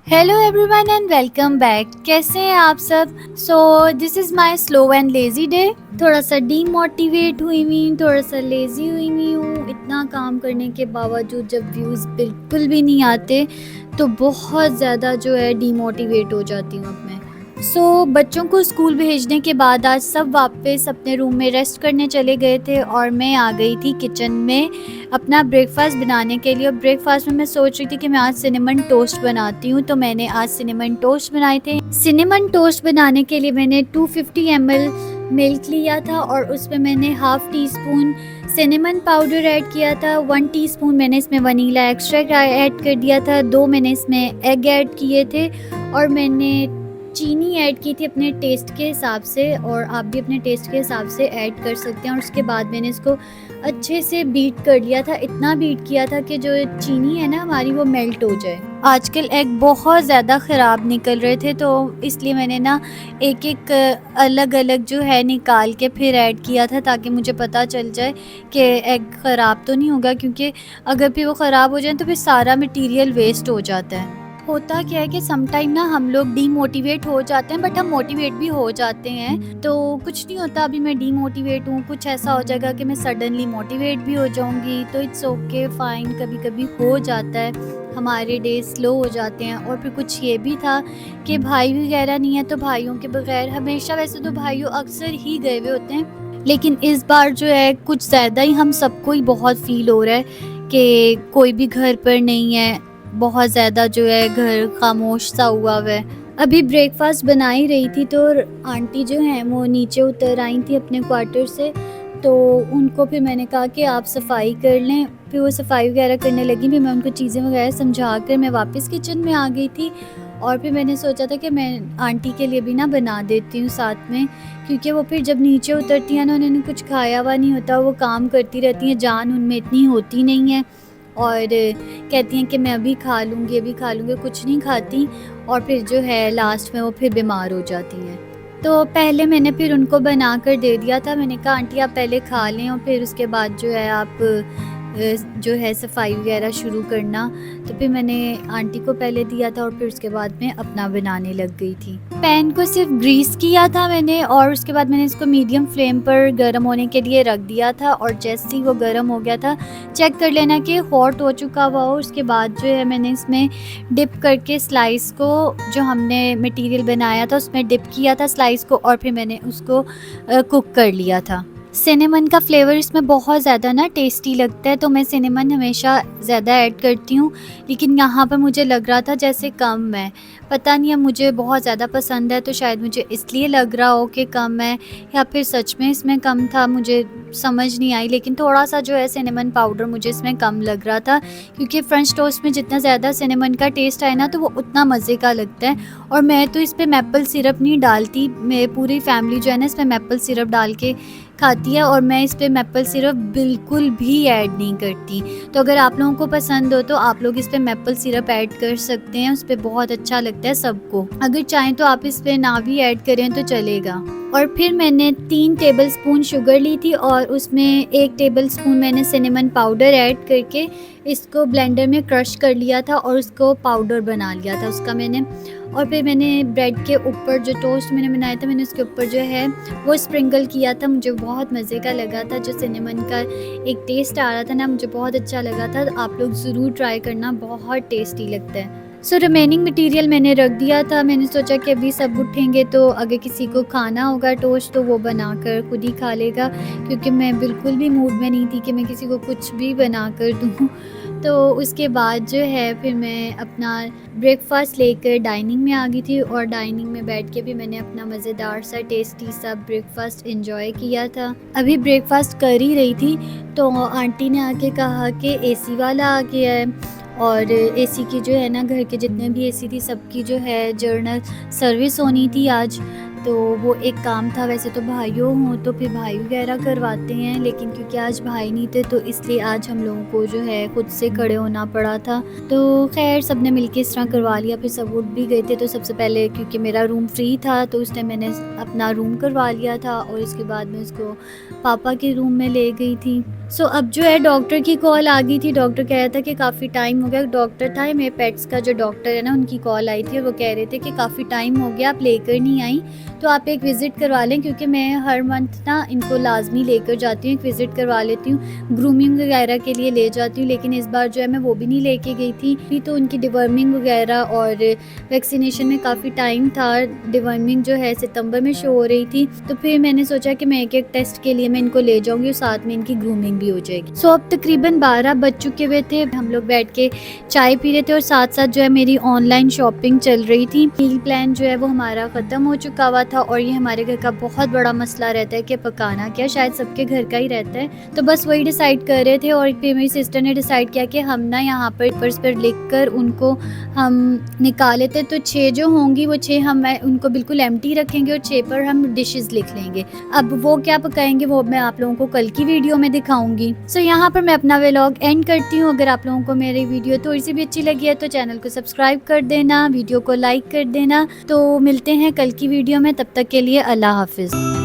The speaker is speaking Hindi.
Hello everyone and welcome back. कैसे हैं आप सब? This is my slow and lazy day. थोड़ा सा डीमोटिवेट हुई हुई, थोड़ा सा लेज़ी हुई हुई हूँ। इतना काम करने के बावजूद जब व्यूज़ बिल्कुल भी नहीं आते तो बहुत ज़्यादा जो है डीमोटिवेट हो जाती हूँ अब मैं। बच्चों को स्कूल भेजने के बाद आज सब वापस अपने रूम में रेस्ट करने चले गए थे और मैं आ गई थी किचन में अपना ब्रेकफास्ट बनाने के लिए। और ब्रेकफास्ट में मैं सोच रही थी कि मैं आज सिनेमन टोस्ट बनाती हूँ, तो मैंने आज सिनेमन टोस्ट बनाए थे। सिनेमन टोस्ट बनाने के लिए मैंने 250 ml मिल्क लिया था और उसमें मैंने half tea spoon cinnamon powder add किया था। 1 टीस्पून मैंने इसमें वनीला एक्सट्रैक्ट ऐड कर दिया था। 2 मैंने इसमें एग ऐड किए थे और मैंने चीनी ऐड की थी अपने टेस्ट के हिसाब से, और आप भी अपने टेस्ट के हिसाब से ऐड कर सकते हैं। और उसके बाद मैंने इसको अच्छे से बीट कर लिया था। इतना बीट किया था कि जो चीनी है ना हमारी वो मेल्ट हो जाए। आजकल एग बहुत ज़्यादा ख़राब निकल रहे थे, तो इसलिए मैंने ना एक एक अलग अलग जो है निकाल के फिर ऐड किया था, ताकि मुझे पता चल जाए कि एग ख़राब तो नहीं होगा, क्योंकि अगर फिर वो ख़राब हो जाए तो फिर सारा मटेरियल वेस्ट हो जाता है। होता क्या है कि समटाइम ना हम लोग डीमोटिवेट हो जाते हैं, बट हम मोटिवेट भी हो जाते हैं। तो कुछ नहीं होता, अभी मैं डीमोटिवेट हूँ, कुछ ऐसा हो जाएगा कि मैं सडनली मोटिवेट भी हो जाऊँगी, तो इट्स ओके फाइन। कभी कभी हो जाता है, हमारे डे स्लो हो जाते हैं। और फिर कुछ ये भी था कि भाई वगैरह नहीं है, तो भाइयों के बगैर हमेशा, वैसे तो भाइयों अक्सर ही गए हुए होते हैं, लेकिन इस बार जो है कुछ ज़्यादा ही हम सबको ही बहुत फील हो रहा है कि कोई भी घर पर नहीं है। बहुत ज़्यादा जो है घर खामोश सा हुआ है। अभी ब्रेकफास्ट बना ही रही थी तो आंटी जो हैं वो नीचे उतर आई थी अपने क्वार्टर से, तो उनको फिर मैंने कहा कि आप सफाई कर लें। फिर वो सफाई वगैरह करने लगी, फिर मैं उनको चीज़ें वगैरह समझा कर मैं वापस किचन में आ गई थी। और फिर मैंने सोचा था कि मैं आंटी के लिए भी ना बना देती हूँ साथ में, क्योंकि वो फिर जब नीचे उतरती हैं ना, उन्होंने कुछ खाया हुआ नहीं होता, वो काम करती रहती हैं, जान उनमें इतनी होती नहीं है, और कहती हैं कि मैं अभी खा लूँगी, अभी खा लूँगी, कुछ नहीं खाती। और फिर जो है लास्ट में वो फिर बीमार हो जाती हैं। तो पहले मैंने फिर उनको बना कर दे दिया था। मैंने कहा आंटी आप पहले खा लें और फिर उसके बाद जो है आप जो है सफाई वगैरह शुरू करना। तो फिर मैंने आंटी को पहले दिया था और फिर उसके बाद मैं अपना बनाने लग गई थी। पैन को सिर्फ ग्रीस किया था मैंने, और उसके बाद मैंने इसको मीडियम फ्लेम पर गर्म होने के लिए रख दिया था। और जैसे ही वो गर्म हो गया था, चेक कर लेना कि हॉट हो चुका हुआ हो। उसके बाद जो है मैंने इसमें डिप करके स्लाइस को, जो हमने मटेरियल बनाया था उसमें डिप किया था स्लाइस को, और फिर मैंने उसको कुक कर लिया था। सिनेमन का फ्लेवर इसमें बहुत ज़्यादा ना टेस्टी लगता है, तो मैं सिनेमन हमेशा ज़्यादा ऐड करती हूँ, लेकिन यहाँ पर मुझे लग रहा था जैसे कम है। पता नहीं, अब मुझे बहुत ज़्यादा पसंद है तो शायद मुझे इसलिए लग रहा हो कि कम है, या फिर सच में इसमें कम था, मुझे समझ नहीं आई। लेकिन थोड़ा सा जो है सिनेमन पाउडर मुझे इसमें कम लग रहा था, क्योंकि फ्रेंच टोस्ट में जितना ज़्यादा सिनेमन का टेस्ट आए ना तो वो उतना मज़े का लगता है। और मैं तो इस पर मैपल सिरप नहीं डालती, मेरी पूरी फैमिली जो है ना इसमें मैपल सिरप डाल के खाती है, और मैं इस पे मैपल सिरप बिल्कुल भी ऐड नहीं करती। तो अगर आप लोगों को पसंद हो तो आप लोग इस पे मैपल सिरप ऐड कर सकते हैं, उस पर बहुत अच्छा लगता है सबको। अगर चाहें तो आप इस पे ना भी ऐड करें तो चलेगा। और फिर मैंने 3 टेबलस्पून शुगर ली थी और उसमें 1 टेबलस्पून मैंने सिनेमन पाउडर ऐड करके इसको ब्लेंडर में क्रश कर लिया था और उसको पाउडर बना लिया था उसका मैंने। और फिर मैंने ब्रेड के ऊपर जो टोस्ट मैंने बनाया था, मैंने उसके ऊपर जो है वो स्प्रिंकल किया था। मुझे बहुत मज़े का लगा था, जो सिनेमन का एक टेस्ट आ रहा था ना, मुझे बहुत अच्छा लगा था। आप लोग ज़रूर ट्राई करना, बहुत टेस्टी लगता है। रिमेनिंग मटेरियल मैंने रख दिया था। मैंने सोचा कि अभी सब उठेंगे तो अगर किसी को खाना होगा टोस्ट तो वो बनाकर खुद ही खा लेगा, क्योंकि मैं बिल्कुल भी मूड में नहीं थी कि मैं किसी को कुछ भी बना कर दूँ। तो उसके बाद जो है फिर मैं अपना ब्रेकफास्ट लेकर डाइनिंग में आ गई थी, और डाइनिंग में बैठ के भी मैंने अपना मज़ेदार सा टेस्टी सा ब्रेकफास्ट एंजॉय किया था। अभी ब्रेकफास्ट कर ही रही थी तो आंटी ने आके कहा कि एसी वाला आ गया है, और एसी की जो है ना, घर के जितने भी एसी थी सबकी जो है जर्नल सर्विस होनी थी आज। तो वो एक काम था। वैसे तो भाइयों हों तो फिर भाई वगैरह करवाते हैं, लेकिन क्योंकि आज भाई नहीं थे तो इसलिए आज हम लोगों को जो है खुद से खड़े होना पड़ा था। तो खैर सब ने मिलके इस तरह करवा लिया। फिर सब उठ भी गए थे, तो सबसे पहले क्योंकि मेरा रूम फ्री था तो उस टाइम मैंने अपना रूम करवा लिया था और इसके बाद मैं उसको पापा के रूम में ले गई थी। सो अब जो है डॉक्टर की कॉल आ गई थी। डॉक्टर कह रहा था कि काफ़ी टाइम हो गया। डॉक्टर था मेरे पेट्स का जो डॉक्टर है ना, उनकी कॉल आई थी और वो कह रहे थे कि काफ़ी टाइम हो गया, आप लेकर नहीं आई, तो आप एक विज़िट करवा लें, क्योंकि मैं हर मंथ ना इनको लाजमी लेकर जाती हूँ, एक विज़िट करवा लेती हूँ, ग्रूमिंग वगैरह के लिए ले जाती हूँ। लेकिन इस बार जो है मैं वो भी नहीं लेके गई थी। भी तो उनकी डिवर्मिंग वगैरह और वैक्सीनेशन में काफ़ी टाइम था। डिवर्मिंग जो है सितंबर में शो हो रही थी, तो फिर मैंने सोचा कि मैं एक एक टेस्ट के लिए मैं इनको ले जाऊँगी और साथ में इनकी ग्रूमिंग भी हो जाएगी। सो अब तकरीबन 12 बज चुके हुए थे। हम लोग बैठ के चाय पी रहे थे और साथ साथ जो है मेरी ऑनलाइन शॉपिंग चल रही थी। मील प्लान जो है वो हमारा ख़त्म हो चुका हुआ था और ये हमारे घर का बहुत बड़ा मसला रहता है कि पकाना क्या, शायद सबके घर का ही रहता है। तो बस वही डिसाइड कर रहे थे और फिर मेरी सिस्टर ने डिसाइड किया कि हम ना यहाँ पर पेपर्स पर लिख कर उनको हम निकाले थे। तो 6 जो होंगी वो 6 हम उनको बिल्कुल एम्प्टी रखेंगे और 6 पर हम डिशेस लिख लेंगे। अब वो क्या पकाएंगे वो मैं आप लोगों को कल की वीडियो में दिखाऊंगी। सो यहाँ पर मैं अपना व्लॉग एंड करती हूँ। अगर आप लोगों को मेरी वीडियो थोड़ी सी भी अच्छी लगी है तो चैनल को सब्सक्राइब कर देना, वीडियो को लाइक कर देना। तो मिलते हैं कल की वीडियो में, तब तक के लिए अल्लाह हाफिज़।